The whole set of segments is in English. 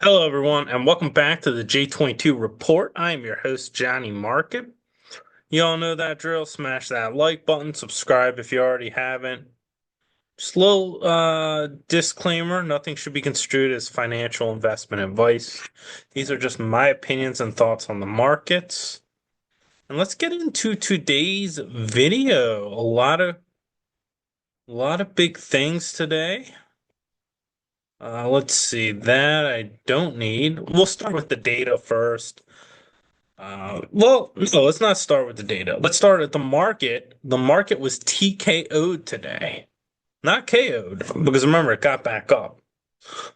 Hello, everyone, and welcome back to the J22 Report. I am your host, Johnnie Market. You all know that drill. Smash that like button, subscribe if you already haven't. Just a little disclaimer, nothing should be construed as financial investment advice. These are just my opinions and thoughts on the markets. And let's get into today's video. A lot of big things today. Let's see, that I don't need. We'll start with the data first. No, let's not start with the data. Let's start at the market. The market was TKO'd today, not KO'd, because remember, it got back up.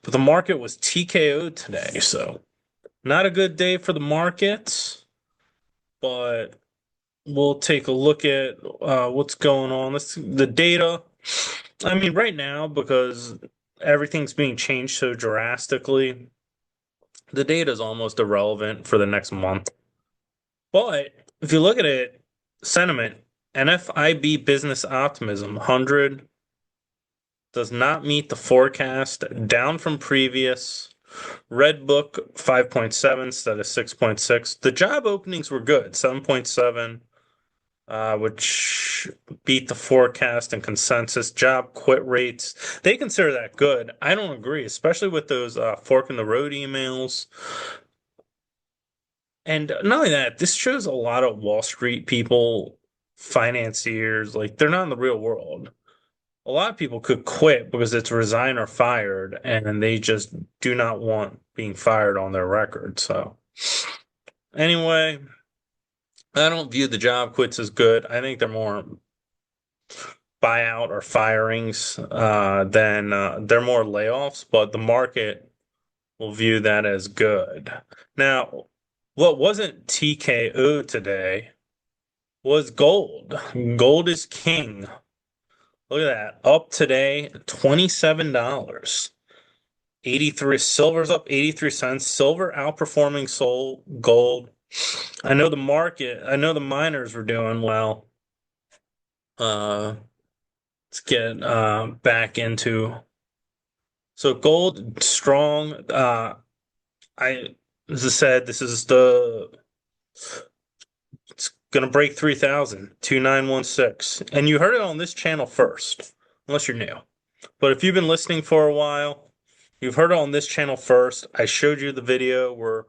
But the market was TKO'd today, so not a good day for the markets, but we'll take a look at what's going on. The data. I mean, right now, because everything's being changed so drastically, the data is almost irrelevant for the next month. But if you look at it, sentiment, NFIB business optimism 100 does not meet the forecast, down from previous. Red Book 5.7 instead of 6.6. The job openings were good, 7.7, which beat the forecast and consensus. Job quit rates, they consider that good. I don't agree, especially with those fork in the road emails. And not only that, this shows a lot of Wall Street people, financiers, like they're not in the real world. A lot of people could quit because it's resign or fired, and they just do not want being fired on their record. So, anyway, I don't view the job quits as good. I think they're more buyout or firings than they're more layoffs, but the market will view that as good. Now, what wasn't TKO today was gold. Gold is king. Look at that. Up today, $27. 83. Silver's up 83 cents. Silver outperforming gold. I know the miners were doing well. Let's get back into so gold strong. I As I said, this is the it's gonna break 3,000, 2916. And you heard it on this channel first, unless you're new. But if you've been listening for a while, you've heard it on this channel first. I showed you the video where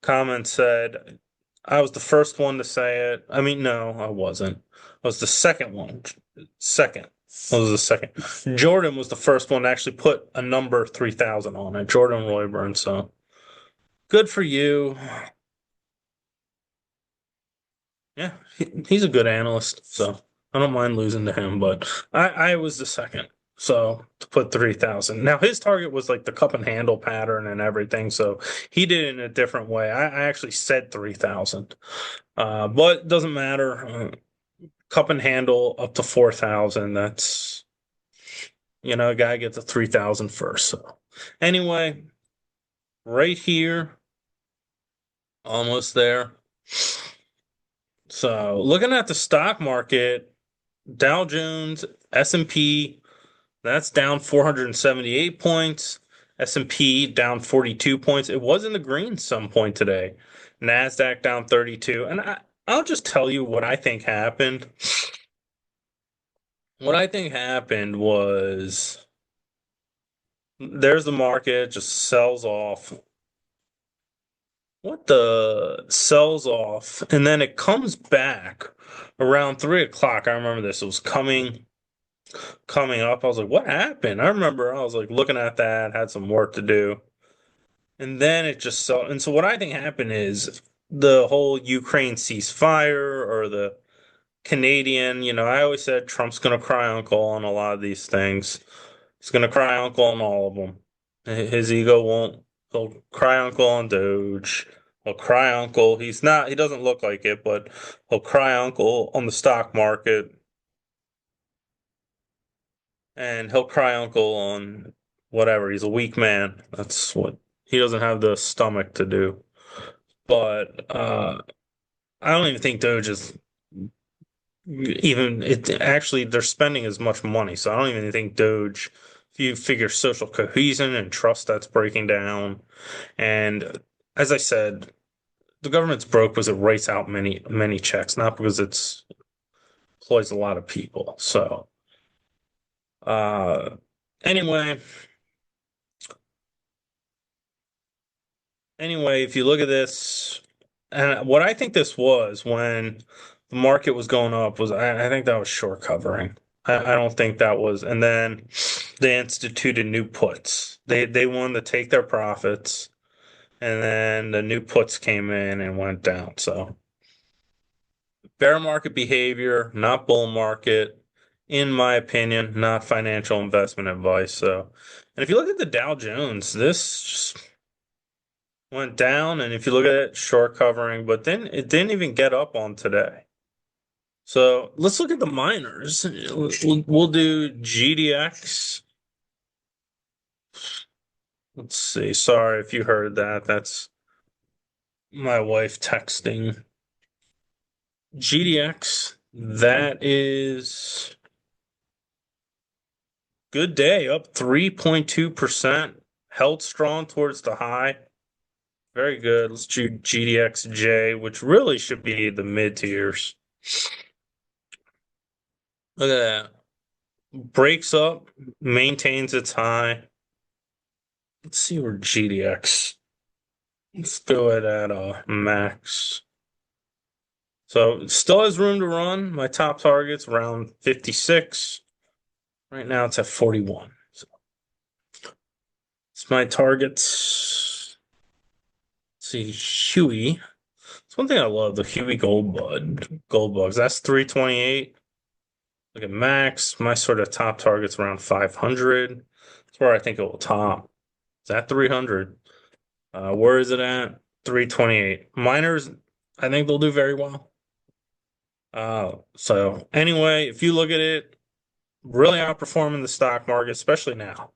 comments said I was the first one to say it. I mean, no, I wasn't. I was the second one. Second. I was the second. Jordan was the first one to actually put a number 3,000 on it. Jordan Royburn. So good for you. Yeah, he's a good analyst, so I don't mind losing to him, but I was the second. So to put 3,000. Now his target was like the cup and handle pattern and everything, so he did it in a different way. I actually said 3,000. But it doesn't matter. Cup and handle up to 4,000. That's a guy gets a 3,000 first. So anyway, right here, almost there. So looking at the stock market, Dow Jones, S&P, that's down 478 points. S&P down 42 points. It was in the green some point today. NASDAQ down 32. And I'll just tell you what I think happened. What I think happened was there's the market, just sells off. What the sells off, and then it comes back around 3 o'clock. I remember this. It was coming up. I was like, what happened? I remember I was like looking at that, had some work to do. And then it just so and so what I think happened is the whole Ukraine ceasefire or the Canadian, I always said Trump's gonna cry uncle on a lot of these things. He's gonna cry uncle on all of them. His ego won't. He'll cry uncle on Doge. He'll cry uncle. He doesn't look like it, but he'll cry uncle on the stock market. And he'll cry uncle on whatever. He's a weak man. That's what he doesn't have the stomach to do. But I don't even think Doge is even it actually they're spending as much money, so I don't even think Doge If you figure social cohesion and trust, that's breaking down. And as I said, the government's broke because it writes out many checks, not because it's employs a lot of people. So uh anyway, if you look at this, and what I think this was when the market was going up was I think that was short covering. I don't think that was, and then they instituted new puts. They wanted to take their profits, and then the new puts came in and went down. So bear market behavior, not bull market, in my opinion, not financial investment advice. So, and if you look at the Dow Jones, this just went down, and if you look at it, short covering, but then it didn't even get up on today. So let's look at the miners. We'll do GDX. Let's see. Sorry if you heard that. That's my wife texting. GDX, that is good day, up 3.2%, held strong towards the high. Very good. Let's do GDXJ, which really should be the mid tiers. Look at that. Breaks up, maintains its high. Let's see where GDX. Let's go at max. So it still has room to run. My top target's around 56. Right now it's at 41. So it's my targets. Let's see, Huey. It's one thing I love, the Huey Gold bugs. That's 328. Look at max. My sort of top target's around 500. That's where I think it will top. It's at 300. Where is it at? 328. Miners, I think they'll do very well. So anyway, if you look at it, really outperforming the stock market, especially now.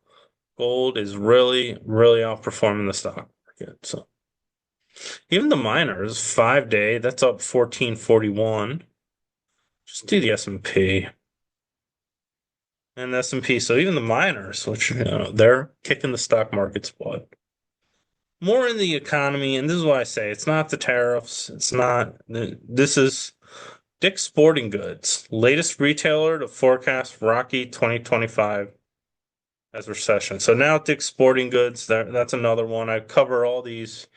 Gold is really outperforming the stock market. So even the miners, 5-day, that's up 1441. Just do the S&P. And S&P. So even the miners, which they're kicking the stock market's butt. More in the economy, and this is why I say it's not the tariffs. It's not. This is Dick's Sporting Goods, latest retailer to forecast rocky 2025 as recession. So now Dick's Sporting Goods, that's another one. I cover all these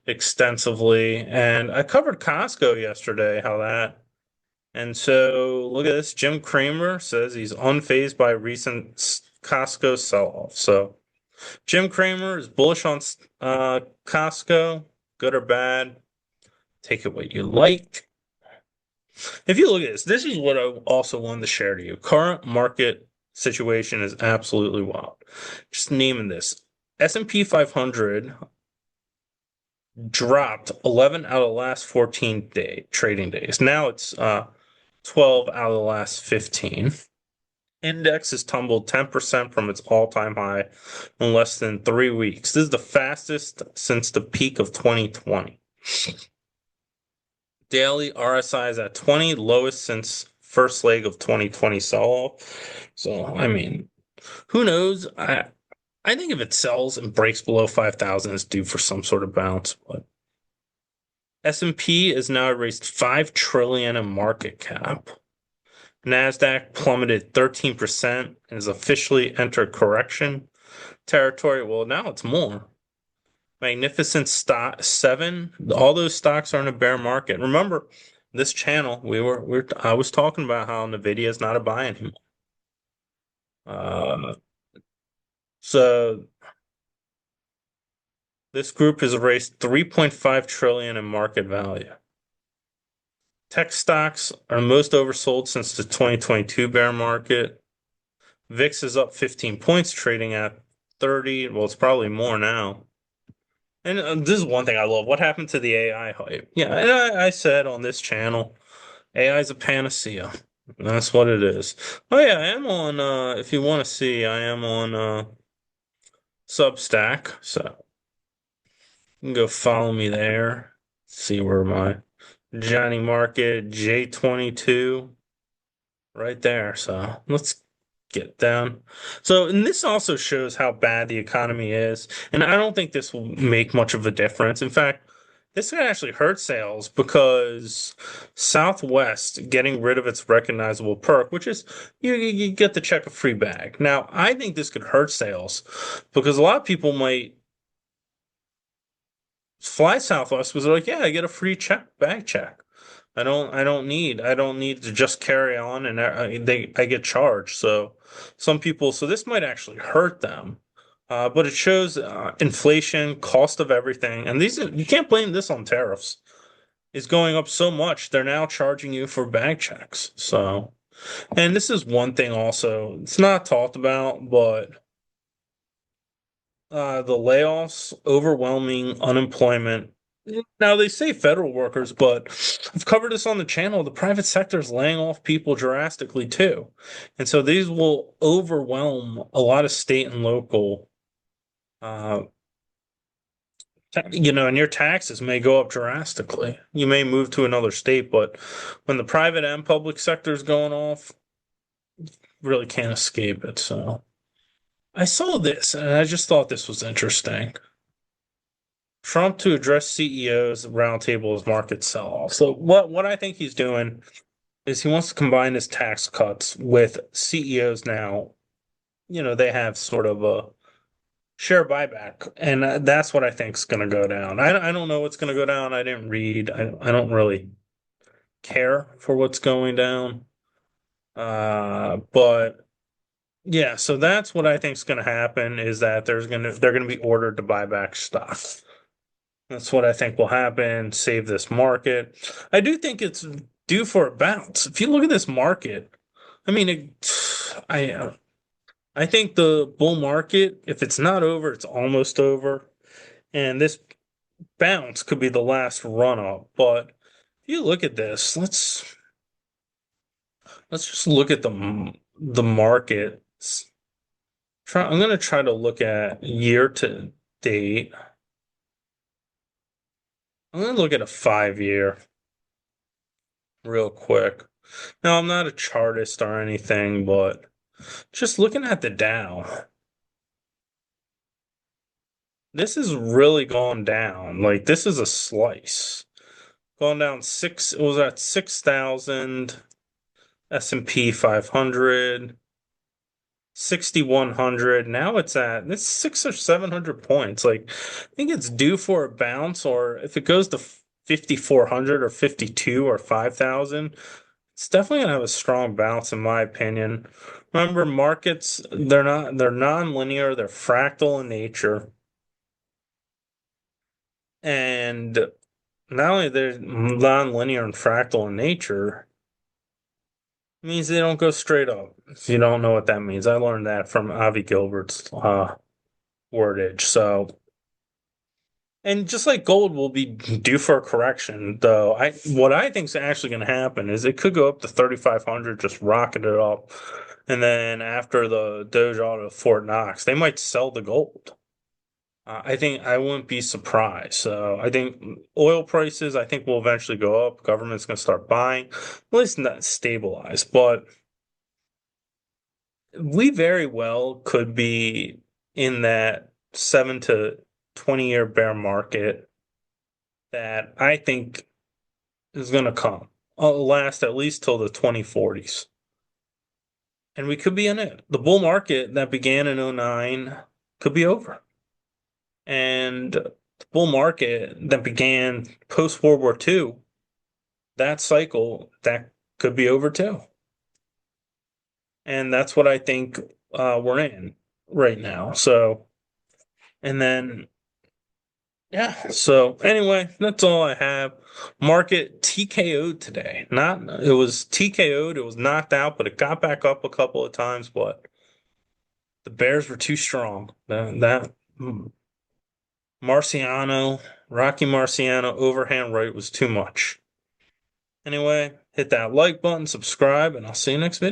extensively, and I covered Costco yesterday. How that. And so look at this. Jim Cramer says he's unfazed by recent Costco sell-off. So Jim Cramer is bullish on Costco, good or bad. Take it what you like. If you look at this is what I also wanted to share to you. Current market situation is absolutely wild. Just naming this. S&P 500 dropped 11 out of the last 14 trading days. Now it's 12 out of the last 15. Index has tumbled 10% from its all-time high in less than 3 weeks. This is the fastest since the peak of 2020. Daily RSI is at 20, lowest since first leg of 2020 sell-off. So, I mean, who knows? I think if it sells and breaks below 5,000, it's due for some sort of bounce. But S&P has now raised $5 trillion in market cap. NASDAQ plummeted 13% and has officially entered correction territory. Well, now it's more. Magnificent stock 7. All those stocks are in a bear market. Remember, this channel I was talking about how Nvidia is not a buy anymore. So this group has raised 3.5 trillion in market value. Tech stocks are most oversold since the 2022 bear market. VIX is up 15 points, trading at 30. Well, it's probably more now. And this is one thing I love. What happened to the AI hype? Yeah, and I said on this channel, AI is a panacea. That's what it is. Oh yeah, I am on, if you want to see, I am on Substack. So you can go follow me there. See where my Johnnie Market J22 right there. So let's get down. So, and this also shows how bad the economy is. And I don't think this will make much of a difference. In fact, this could actually hurt sales because Southwest getting rid of its recognizable perk, which is you get to check a free bag. Now, I think this could hurt sales because a lot of people might fly Southwest because they're like, yeah, I get a free bag check. I don't need to just carry on and I get charged. So some people, so this might actually hurt them. But it shows inflation, cost of everything, and these you can't blame this on tariffs. Is going up so much, they're now charging you for bag checks. So, and this is one thing also, it's not talked about, but the layoffs, overwhelming unemployment. Now they say federal workers, but I've covered this on the channel. The private sector is laying off people drastically too. And so these will overwhelm a lot of state and local, uh, and your taxes may go up drastically. You may move to another state, but when the private and public sector is going off, really can't escape it. So I saw this and I just thought this was interesting. Trump to address CEOs roundtable as market sell-off. So what I think he's doing is he wants to combine his tax cuts with CEOs now. They have sort of a share buyback, and that's what I think is going to go down. I don't know what's going to go down. I didn't read. I don't really care for what's going down. But yeah, so that's what I think is going to happen is that they're going to be ordered to buy back stock. That's what I think will happen. Save this market. I do think it's due for a bounce. If you look at this market, I mean, I think the bull market, if it's not over, it's almost over, and this bounce could be the last run up. But if you look at this, let's just look at the markets. I'm going to try to look at year to date. I'm going to look at a 5-year real quick. Now, I'm not a chartist or anything, but just looking at the Dow, this has really gone down. Like, this is a slice. Gone down it was at 6,000, S&P 500, 6,100. Now it's 6 or 700 points. Like, I think it's due for a bounce, or if it goes to 5,400 or 52 or 5,000, it's definitely gonna have a strong bounce in my opinion. Remember, markets, they're non-linear, they're fractal in nature. And not only they're non-linear and fractal in nature, means they don't go straight up. If you don't know what that means, I learned that from Avi Gilbert's wordage. So, and just like gold will be due for a correction, though, what I think is actually going to happen is it could go up to 3,500, just rocket it up, and then after the Doge out of Fort Knox, they might sell the gold. I think I wouldn't be surprised. So I think oil prices, I think will eventually go up. Government's going to start buying, at least not stabilize. But we very well could be in that 7 to 20-year bear market that I think is going to come. It'll last at least till the 2040s. And we could be in it. The bull market that began in '09 could be over. And the bull market that began post World War II, that cycle, that could be over too. And that's what I think we're in right now. So, and then, yeah. So anyway, that's all I have. Market TKO'd today. It was TKO'd. It was knocked out, but it got back up a couple of times. But the Bears were too strong. Rocky Marciano overhand right was too much. Anyway, hit that like button, subscribe, and I'll see you next video.